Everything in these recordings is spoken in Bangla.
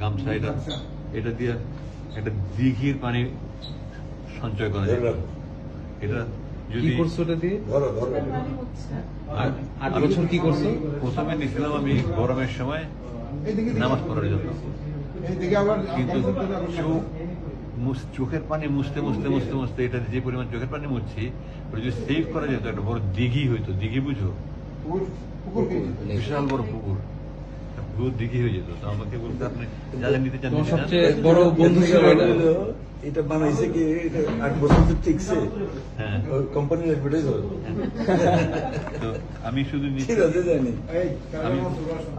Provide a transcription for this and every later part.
গামছা এটা দিয়ে একটা দিঘির পানি সঞ্চয় করা যায়। এটা যদি করছো ওটা দিয়ে? আর 8 বছর কি করছো? প্রথমে নিয়েছিলাম আমি গরমের সময় নামাজ পড়ার জন্য, কিন্তু চোখের পানি মুছতে মুছতে মুছতে মুছতে এটা যে পরিমাণ চোখের পানি মুছছি ওটা যদি সেভ করা যেত একটা বড় দিঘি হইতো। দিঘি বুঝো? বিশাল বড় পুকুর, পুরো দিঘি হয়ে যেত। তো আমাকে বলতে আপনি যা যা নিতে চান তোমার সবচেয়ে বড় বন্ধু ছিল এটা? এটা বানাইছে কি 8 বছর তো টিকছে। হ্যাঁ, কোম্পানির অ্যাডভার্টাইজ হয়। তো আমি শুধু নিচ্ছি,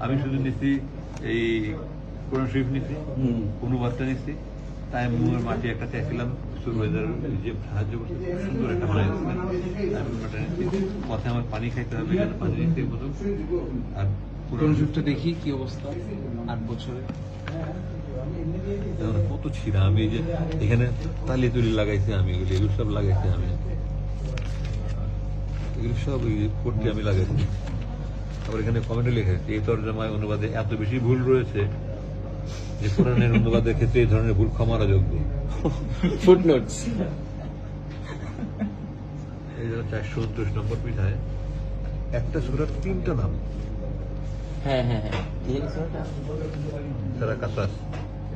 আমি শুধু নিচ্ছি এই কোরআন শরীফ নিচ্ছি, অনুবাদটা নিচ্ছি। তাই মুয়ের মাটি একটা চাইছিলাম, সুরওয়েদার যে সাহায্য করছে, খুব সুন্দর একটা বানাই দিচ্ছিলেন। আমি ওটা নিচ্ছি, পথে আমার পানি খাইতে হবে, এখানে পানি নিতে বোঝো। আর কোরআন শরীফটা দেখি কি অবস্থা 8 বছরে। কত ছিঁড়া, আমি এই যে এখানে তালি তুলি লাগাইছি, আমি এগুলো সব লাগাইছি, আমি এগুলো সব করতে আমি লাগাইছি। আবার এখানে কমেন্টে লেখা এই তর্জমায় অনুবাদে এত বেশি ভুল রয়েছে যে কোরআনের অনুবাদের ক্ষেত্রে এই ধরনের ভুল ক্ষমার যোগ্য। ফুটনোটস। এই জন্য 429 নম্বর পৃষ্ঠায় একটা সূরার 3টা নাম। হ্যাঁ হ্যাঁ হ্যাঁ। সূরা কাসাস,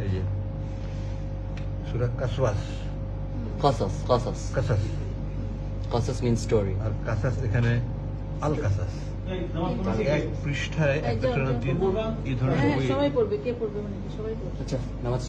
এই যে সূরা কাসওয়াস, কাসাস, Qasas means story. আর কাসাস এখানে আল কাসাস। এক পৃষ্ঠায় একটা সূরার 3 এই ধরনের বই। সবাই পড়বে, কে পড়বে মানে সবাই পড়বে। আচ্ছা নামাজ